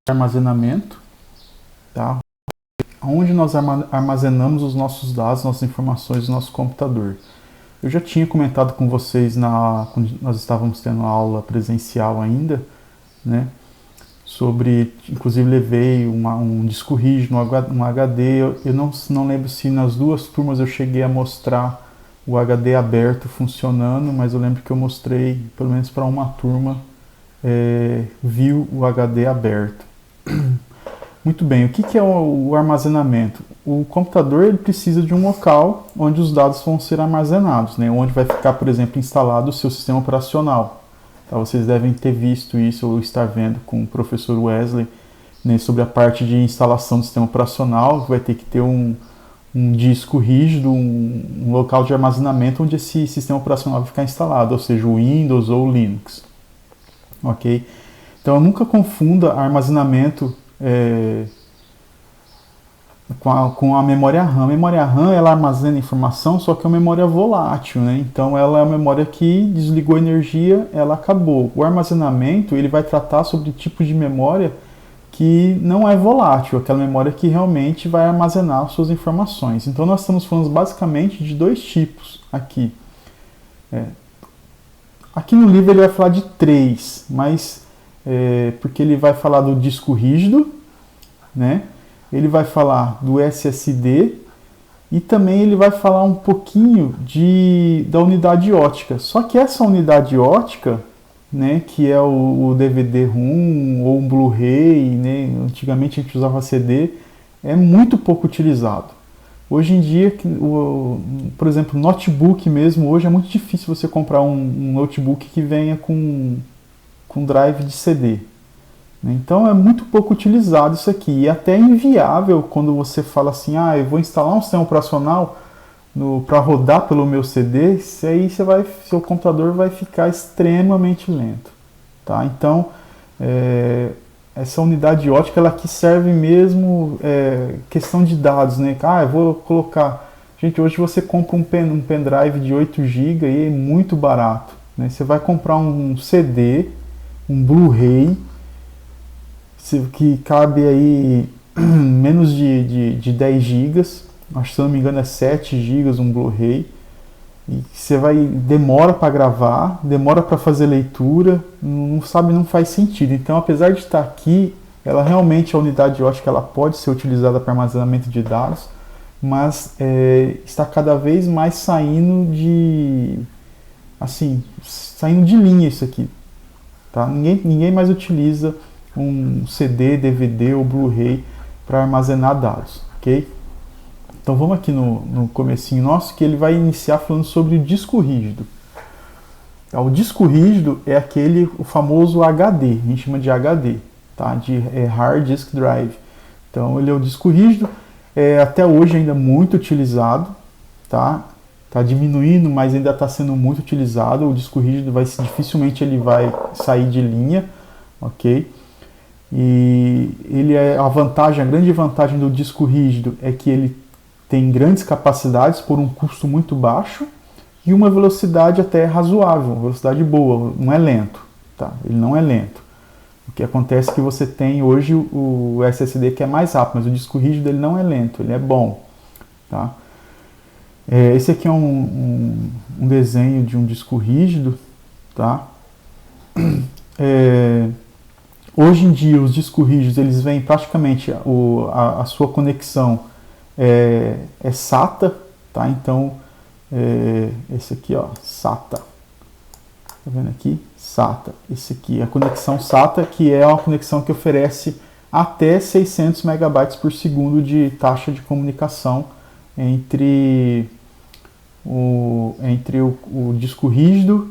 Armazenamento, tá? Onde nós armazenamos os nossos dados, nossas informações do nosso computador. Eu já tinha comentado com vocês quando nós estávamos tendo aula presencial ainda, né? Sobre, inclusive levei um disco rígido, um HD. Eu não lembro se nas duas turmas eu cheguei a mostrar o HD aberto funcionando, mas eu lembro que eu mostrei, pelo menos para uma turma, viu o HD aberto. Muito bem, o que é o armazenamento? O computador ele precisa de um local onde os dados vão ser armazenados, né? Onde vai ficar, por exemplo, instalado o seu sistema operacional. Tá? Vocês devem ter visto isso ou estar vendo com o professor Wesley, né, sobre a parte de instalação do sistema operacional. Vai ter que ter um disco rígido, um local de armazenamento onde esse sistema operacional vai ficar instalado, ou seja, o Windows ou o Linux. Ok? Então nunca confunda armazenamento com a memória RAM. A memória RAM ela armazena informação, só que é uma memória volátil, né? Então ela é uma memória que desligou a energia, ela acabou. O armazenamento ele vai tratar sobre tipo de memória que não é volátil, aquela memória que realmente vai armazenar suas informações. Então nós estamos falando basicamente de dois tipos aqui. Aqui no livro ele vai falar de três, mas porque ele vai falar do disco rígido, né? Ele vai falar do SSD e também ele vai falar um pouquinho da unidade ótica. Só que essa unidade ótica, né, que é o DVD-ROM ou um Blu-ray, né, antigamente a gente usava CD, é muito pouco utilizado. Hoje em dia, por exemplo, notebook mesmo, hoje é muito difícil você comprar um notebook que venha com drive de CD. Então é muito pouco utilizado isso aqui. E é até inviável quando você fala assim, eu vou instalar um sistema operacional para rodar pelo meu CD, seu computador vai ficar extremamente lento. Tá? Então, essa unidade ótica ela aqui serve mesmo questão de dados. Né? Eu vou colocar... Gente, hoje você compra um pendrive de 8 GB e é muito barato. Né? Você vai comprar um CD, um Blu-ray, que cabe aí menos de 10 GB, acho que se não me engano é 7 GB um Blu-ray, e demora para gravar, demora para fazer leitura, não faz sentido. Então, apesar de estar aqui, ela realmente, a unidade ótica, ela pode ser utilizada para armazenamento de dados, mas está cada vez mais saindo de linha isso aqui. Tá? Ninguém mais utiliza um CD, DVD ou Blu-ray para armazenar dados, ok? Então vamos aqui no comecinho nosso, que ele vai iniciar falando sobre o disco rígido. O disco rígido é o famoso HD, a gente chama de HD, tá? Hard Disk Drive. Então ele é o disco rígido, até hoje ainda muito utilizado, tá? Tá diminuindo, mas ainda está sendo muito utilizado. O disco rígido dificilmente ele vai sair de linha, ok? E a grande vantagem do disco rígido é que ele tem grandes capacidades por um custo muito baixo e uma velocidade até razoável, uma velocidade boa, não é lento, tá? Ele não é lento. O que acontece é que você tem hoje o SSD que é mais rápido, mas o disco rígido ele não é lento, ele é bom, tá? Esse aqui é um desenho de um disco rígido, tá? Hoje em dia os discos rígidos eles vêm praticamente a sua conexão é SATA, tá? Então esse aqui, ó, SATA, tá vendo aqui? SATA. Esse aqui é a conexão SATA, que é uma conexão que oferece até 600 megabytes por segundo de taxa de comunicação entre o disco rígido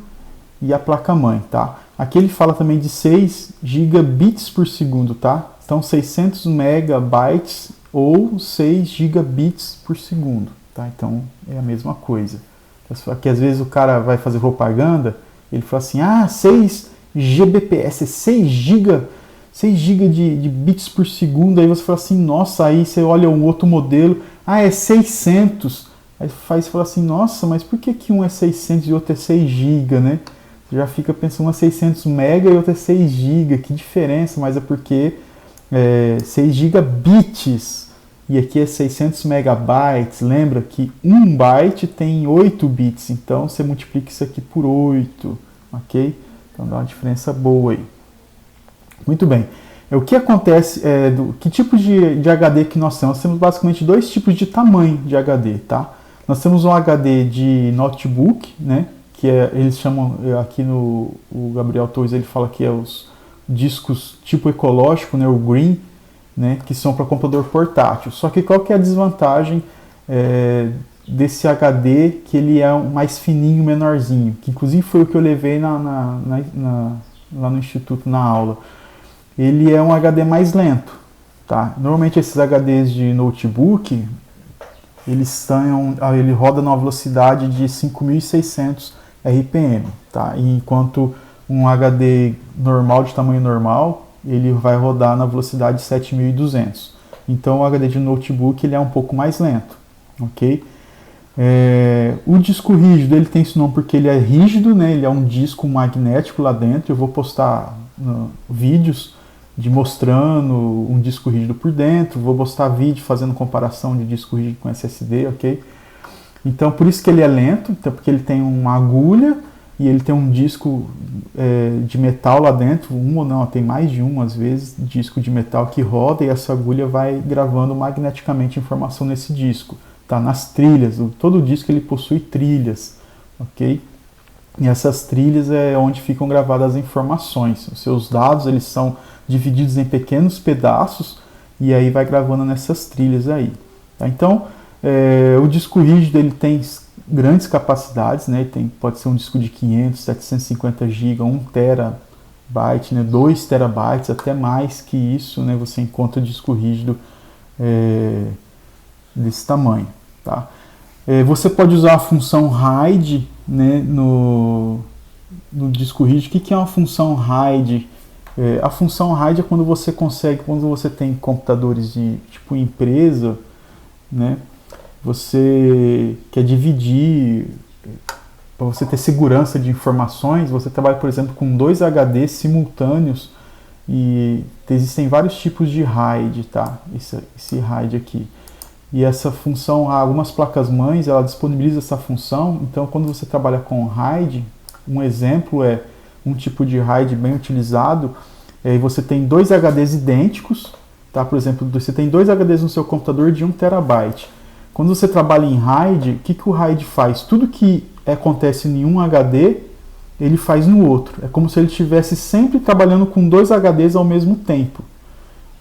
e a placa-mãe, tá? Aqui ele fala também de 6 gigabits por segundo, tá? Então 600 megabytes ou 6 gigabits por segundo, tá? Então é a mesma coisa. Aqui às vezes o cara vai fazer propaganda, ele fala assim, 6 Gbps, 6 GB de bits por segundo, aí você fala assim, nossa, aí você olha um outro modelo, é 600, aí você fala assim, nossa, mas por que um é 600 e o outro é 6 GB, né? já fica pensando uma 600 MB e outra 6 GB, que diferença, mas é porque 6 gigabits e aqui é 600 megabytes. Lembra que 1 byte tem 8 bits, então você multiplica isso aqui por 8, ok? Então dá uma diferença boa aí. Muito bem. O que acontece, que tipo de HD que nós temos? Nós temos basicamente dois tipos de tamanho de HD, tá? Nós temos um HD de notebook, né? Que eles chamam, aqui o Gabriel Torres ele fala que é os discos tipo ecológico, né? O green, né? Que são para computador portátil. Só que qual que é a desvantagem desse HD, que ele é mais fininho, menorzinho? Que inclusive foi o que eu levei lá no instituto na aula. Ele é um HD mais lento, tá? Normalmente esses HDs de notebook, ele roda numa velocidade de 5.600 RPM, tá? Enquanto um HD normal, de tamanho normal, ele vai rodar na velocidade de 7.200. Então o HD de notebook ele é um pouco mais lento, ok? O disco rígido, ele tem esse nome porque ele é rígido, né? Ele é um disco magnético lá dentro. Eu vou postar vídeos mostrando um disco rígido por dentro, vou postar vídeo fazendo comparação de disco rígido com SSD, ok? Então, por isso que ele é lento, então, porque ele tem uma agulha e ele tem um disco de metal lá dentro, um ou não, tem mais de um, às vezes, disco de metal que roda e essa agulha vai gravando magneticamente informação nesse disco, tá? Nas trilhas, todo disco ele possui trilhas, ok? E essas trilhas é onde ficam gravadas as informações. Os seus dados, eles são divididos em pequenos pedaços e aí vai gravando nessas trilhas aí. Tá? Então, o disco rígido ele tem grandes capacidades, né? Pode ser um disco de 500, 750 GB, 1 terabyte, né? 2 terabytes, até mais que isso, né? Você encontra disco rígido desse tamanho. Tá? Você pode usar a função RAID, né, no disco rígido. O que é uma função RAID? A função RAID é quando você tem computadores de tipo empresa, né, você quer dividir, para você ter segurança de informações, você trabalha, por exemplo, com 2 HDs simultâneos e existem vários tipos de RAID, tá? Esse RAID aqui. E essa função, algumas placas-mães, ela disponibiliza essa função. Então, quando você trabalha com RAID, um exemplo é um tipo de RAID bem utilizado, você tem 2 HDs idênticos, tá? Por exemplo, você tem 2 HDs no seu computador de 1 terabyte. Quando você trabalha em RAID, o que o RAID faz? Tudo que acontece em um HD, ele faz no outro. É como se ele estivesse sempre trabalhando com 2 HDs ao mesmo tempo.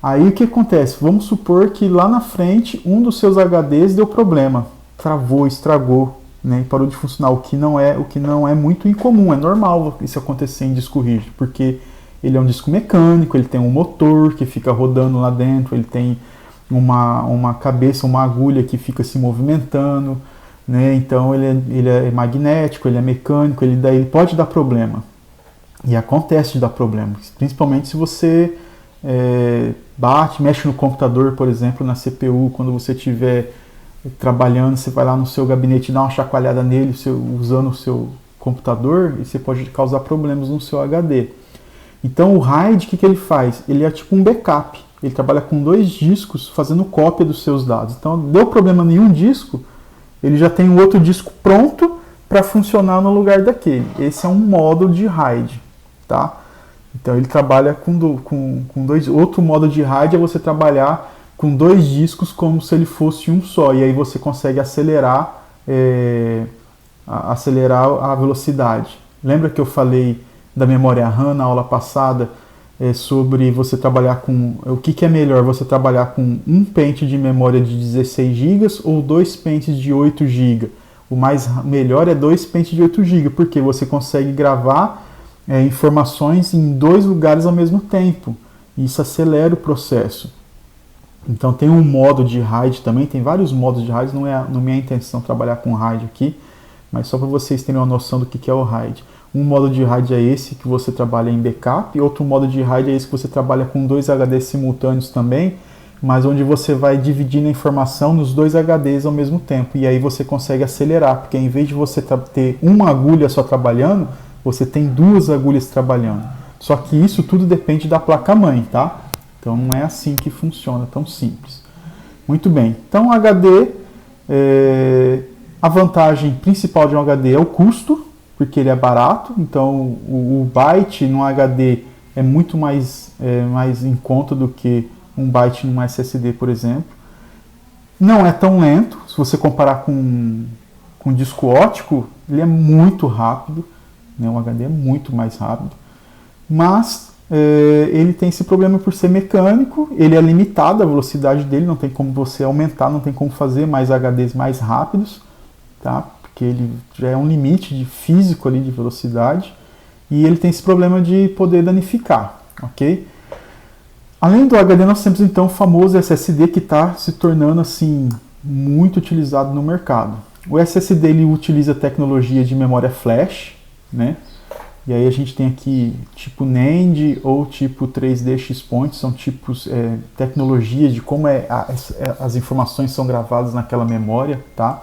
Aí o que acontece? Vamos supor que lá na frente um dos seus HDs deu problema, travou, estragou, né, parou de funcionar, o que não é muito incomum, é normal isso acontecer em disco rígido, porque ele é um disco mecânico, ele tem um motor que fica rodando lá dentro, ele tem uma cabeça, uma agulha que fica se movimentando, né, então ele é magnético, ele é mecânico, ele pode dar problema, e acontece de dar problema, principalmente se você mexe no computador, por exemplo, na CPU, quando você estiver trabalhando, você vai lá no seu gabinete e dá uma chacoalhada nele, usando o seu computador, e você pode causar problemas no seu HD. Então o RAID, o que ele faz? Ele é tipo um backup, ele trabalha com 2 discos fazendo cópia dos seus dados. Então deu problema em um disco, ele já tem um outro disco pronto para funcionar no lugar daquele. Esse é um modo de RAID, tá? Então ele trabalha com 2. Outro modo de RAID é você trabalhar com 2 discos como se ele fosse um só. E aí você consegue acelerar a velocidade. Lembra que eu falei da memória RAM na aula passada? Sobre você trabalhar com... O que é melhor? Você trabalhar com um pente de memória de 16 GB ou 2 pentes de 8 GB? O melhor é 2 pentes de 8 GB, porque você consegue gravar informações em 2 lugares ao mesmo tempo. Isso acelera o processo. Então tem um modo de RAID também, tem vários modos de RAID, não é minha intenção trabalhar com RAID aqui, mas só para vocês terem uma noção do que é o RAID. Um modo de RAID é esse que você trabalha em backup, e outro modo de RAID é esse que você trabalha com 2 HDs simultâneos também, mas onde você vai dividindo a informação nos 2 HDs ao mesmo tempo, e aí você consegue acelerar, porque em vez de você ter uma agulha só trabalhando, você tem duas agulhas trabalhando. Só que isso tudo depende da placa-mãe, tá? Então não é assim que funciona, tão simples. Muito bem, então HD, a vantagem principal de um HD é o custo, porque ele é barato, então o byte no HD é muito mais em conta do que um byte num SSD, por exemplo. Não é tão lento, se você comparar com disco óptico, ele é muito rápido, né? O HD é muito mais rápido, mas ele tem esse problema por ser mecânico, ele é limitado a velocidade dele, não tem como você aumentar, não tem como fazer mais HDs mais rápidos, tá? Porque ele já é um limite de físico ali de velocidade, e ele tem esse problema de poder danificar, ok? Além do HD, nós temos então o famoso SSD que está se tornando assim muito utilizado no mercado. O SSD ele utiliza tecnologia de memória flash, né? E aí a gente tem aqui tipo NAND ou tipo 3D XPoint, são tipos tecnologias de como as informações são gravadas naquela memória, tá?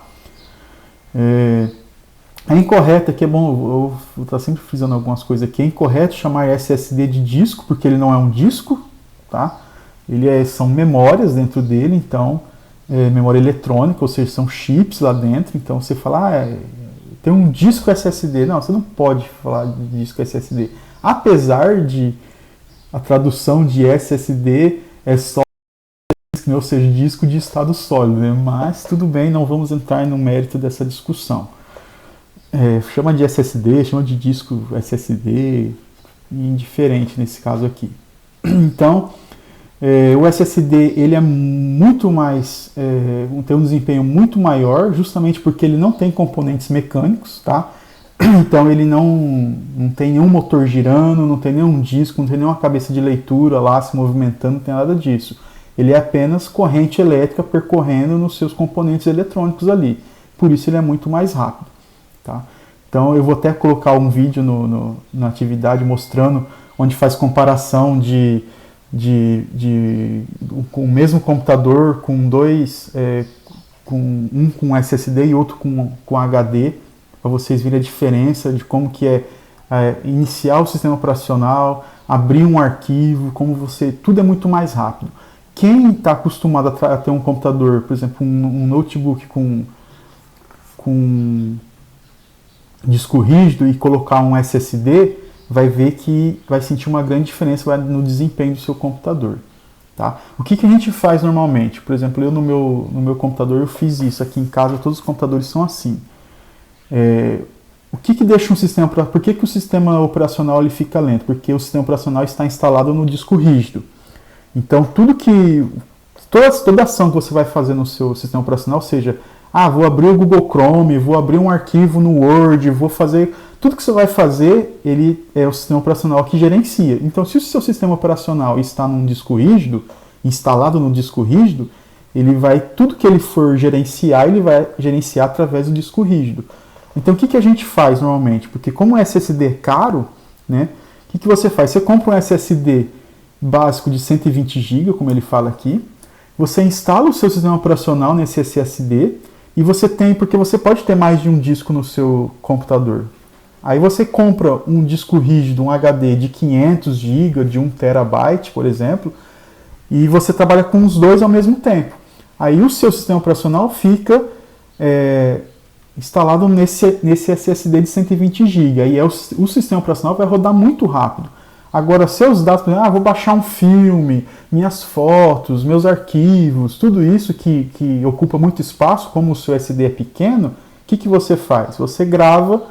É incorreto, aqui é bom, eu vou estar sempre frisando algumas coisas aqui, é incorreto chamar SSD de disco, porque ele não é um disco, tá? São memórias dentro dele, então, memória eletrônica, ou seja, são chips lá dentro, então você fala, tem um disco SSD, não, você não pode falar de disco SSD, apesar de a tradução de SSD é só, ou seja, disco de estado sólido, né? Mas tudo bem, não vamos entrar no mérito dessa discussão. Chama de SSD, chama de disco SSD, indiferente nesse caso aqui. Então, o SSD ele é muito mais, tem um desempenho muito maior, justamente porque ele não tem componentes mecânicos, tá? Então ele não tem nenhum motor girando, não tem nenhum disco, não tem nenhuma cabeça de leitura lá se movimentando, não tem nada disso. Ele é apenas corrente elétrica percorrendo nos seus componentes eletrônicos ali. Por isso ele é muito mais rápido, tá? Então eu vou até colocar um vídeo na atividade mostrando onde faz comparação com o mesmo computador, com dois, um com SSD e outro com HD, para vocês verem a diferença de como que é iniciar o sistema operacional, abrir um arquivo, tudo é muito mais rápido. Quem está acostumado a ter um computador, por exemplo, um notebook com disco rígido e colocar um SSD, vai ver que vai sentir uma grande diferença no desempenho do seu computador. Tá? O que a gente faz normalmente? Por exemplo, eu no meu computador eu fiz isso. Aqui em casa todos os computadores são assim. O que deixa um sistema... Por que o sistema operacional ele fica lento? Porque o sistema operacional está instalado no disco rígido. Então toda ação que você vai fazer no seu sistema operacional, seja, vou abrir o Google Chrome, vou abrir um arquivo no Word, vou fazer... Tudo que você vai fazer, ele é o sistema operacional que gerencia. Então, se o seu sistema operacional está num disco rígido, instalado no disco rígido, tudo que ele for gerenciar, ele vai gerenciar através do disco rígido. Então, o que a gente faz normalmente? Porque como o SSD é caro, né, o que você faz? Você compra um SSD básico de 120 GB, como ele fala aqui, você instala o seu sistema operacional nesse SSD, e porque você pode ter mais de um disco no seu computador. Aí você compra um disco rígido, um HD de 500 GB, de 1 TB, por exemplo, e você trabalha com os dois ao mesmo tempo. Aí o seu sistema operacional fica instalado nesse SSD de 120 GB. Aí o sistema operacional vai rodar muito rápido. Agora, seus dados, por exemplo, vou baixar um filme, minhas fotos, meus arquivos, tudo isso que ocupa muito espaço, como o seu SD é pequeno, o que você faz? Você grava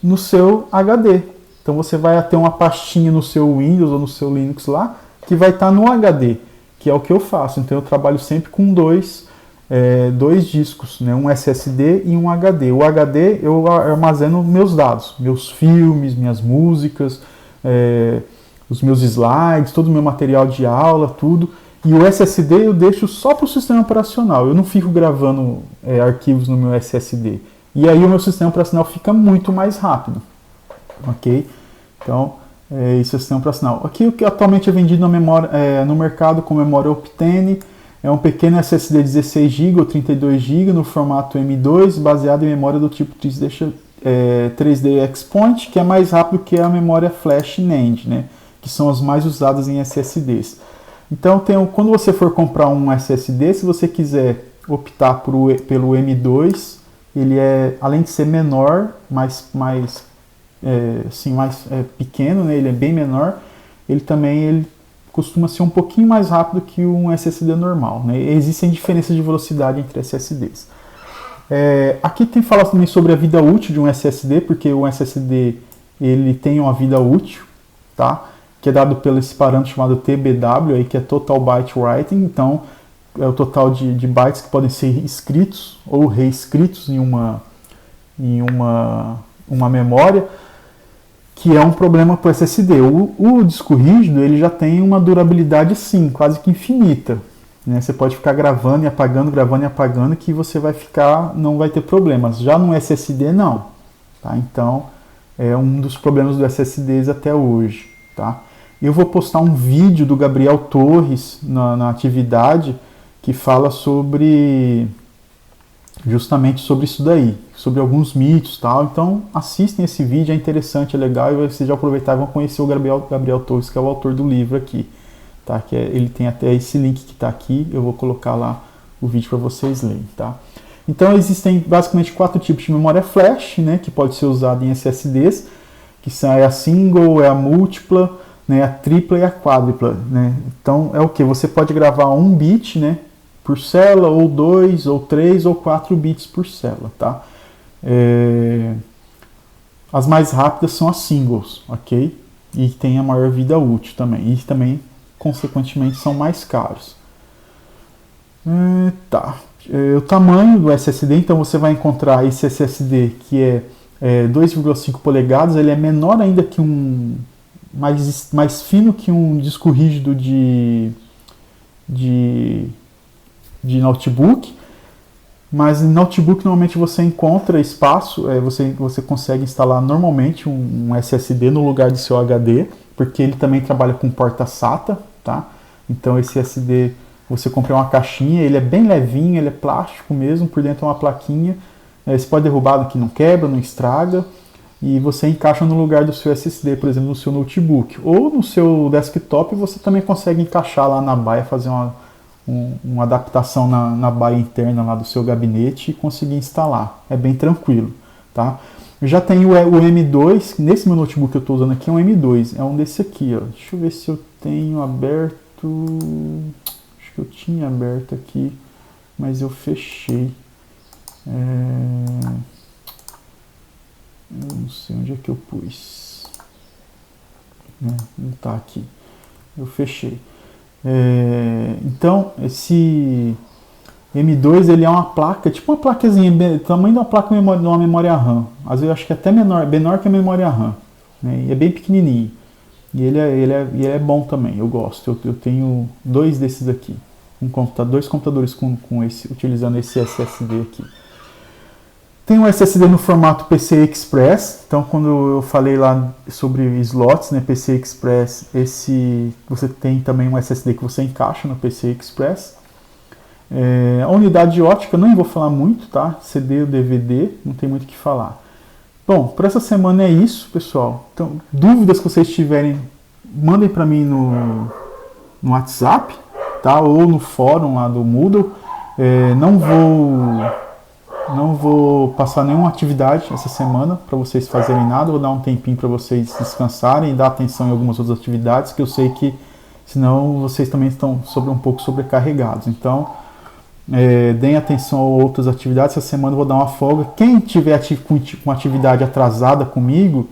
no seu HD. Então você vai ter uma pastinha no seu Windows ou no seu Linux lá, que vai estar no HD, que é o que eu faço. Então eu trabalho sempre com dois discos, né? Um SSD e um HD. O HD eu armazeno meus dados, meus filmes, minhas músicas, os meus slides, todo o meu material de aula, tudo. E o SSD eu deixo só para o sistema operacional. Eu não fico gravando arquivos no meu SSD. E aí o meu sistema operacional fica muito mais rápido. Ok? Então, esse é o sistema operacional. Aqui o que atualmente é vendido no mercado com memória Optane é um pequeno SSD 16 GB ou 32 GB no formato M2, baseado em memória do tipo 3D X-Point, que é mais rápido que a memória Flash NAND, né? Que são as mais usadas em SSDs. Então, quando você for comprar um SSD, se você quiser optar pelo M2, ele além de ser menor, mais pequeno, né? Ele é bem menor, ele costuma ser um pouquinho mais rápido que um SSD normal, né? Existem diferenças de velocidade entre SSDs. Aqui tem falado também sobre a vida útil de um SSD, porque o SSD ele tem uma vida útil, tá? Que é dado pelo esse parâmetro chamado TBW, aí, que é Total Byte Writing. Então, é o total de bytes que podem ser escritos ou reescritos em uma memória, que é um problema para o SSD. O disco rígido ele já tem uma durabilidade, sim, quase que infinita. Né? Você pode ficar gravando e apagando, que você não vai ter problemas. Já no SSD, não. Tá? Então, é um dos problemas do SSDs até hoje. Tá? Eu vou postar um vídeo do Gabriel Torres na atividade que fala justamente sobre isso daí, sobre alguns mitos e tal. Então, assistem esse vídeo, é interessante, é legal, e vocês já aproveitar e vão conhecer o Gabriel Torres, que é o autor do livro aqui. Tá? Ele tem até esse link que está aqui, eu vou colocar lá o vídeo para vocês lerem. Tá? Então, existem basicamente 4 tipos de memória flash, né, que pode ser usada em SSDs, que são a single, a múltipla, né, a tripla e a quádrupla. Né? Então, é o que? Você pode gravar 1 bit, né, por célula, ou 2, ou 3, ou 4 bits por célula. Tá? As mais rápidas são as singles, ok? E tem a maior vida útil também. E também, consequentemente, são mais caros. O tamanho do SSD, então você vai encontrar esse SSD que é 2,5 polegadas, ele é menor ainda que mais fino que um disco rígido de notebook, mas em notebook normalmente você encontra espaço, você consegue instalar normalmente um SSD no lugar do seu HD, porque ele também trabalha com porta SATA, tá? Então esse SSD, você compra uma caixinha, ele é bem levinho, ele é plástico mesmo, por dentro é uma plaquinha, você pode derrubar que não quebra, não estraga, e você encaixa no lugar do seu SSD, por exemplo, no seu notebook, ou no seu desktop você também consegue encaixar lá na baia, fazer uma adaptação na baia interna lá do seu gabinete e conseguir instalar. É bem tranquilo, tá? Eu já tenho o M2, nesse meu notebook que eu estou usando aqui é um M2, é um desse aqui, ó. Deixa eu ver se eu tenho aberto, acho que eu tinha aberto aqui, mas eu fechei. Eu não sei onde é que eu pus, não está aqui, eu fechei. Então, esse M2 ele é uma placa, tipo uma placazinha, tamanho de uma placa de uma memória RAM. Às vezes eu acho que é até menor que a memória RAM. Né? E é bem pequenininho. E ele é bom também, eu gosto. Eu tenho 2 desses aqui. Dois computadores utilizando esse SSD aqui. Tem um SSD no formato PCI Express, então quando eu falei lá sobre slots, né, PCI Express, você tem também um SSD que você encaixa no PCI Express. A unidade ótica, não vou falar muito, tá? CD ou DVD, não tem muito o que falar. Bom, por essa semana é isso, pessoal. Então, dúvidas que vocês tiverem, mandem para mim no WhatsApp, tá? Ou no fórum lá do Moodle. Não vou passar nenhuma atividade essa semana para vocês fazerem nada, vou dar um tempinho para vocês descansarem e dar atenção em algumas outras atividades, que eu sei que senão vocês também estão um pouco sobrecarregados. Então, deem atenção a outras atividades, essa semana eu vou dar uma folga. Quem tiver com atividade atrasada comigo,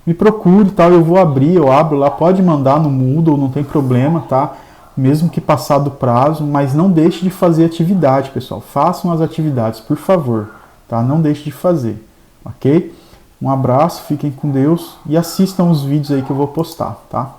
me procure, tá? Eu abro lá, pode mandar no Moodle, não tem problema, tá? Mesmo que passar do prazo, mas não deixe de fazer atividade, pessoal. Façam as atividades, por favor, tá? Não deixe de fazer, ok? Um abraço, fiquem com Deus e assistam os vídeos aí que eu vou postar, tá?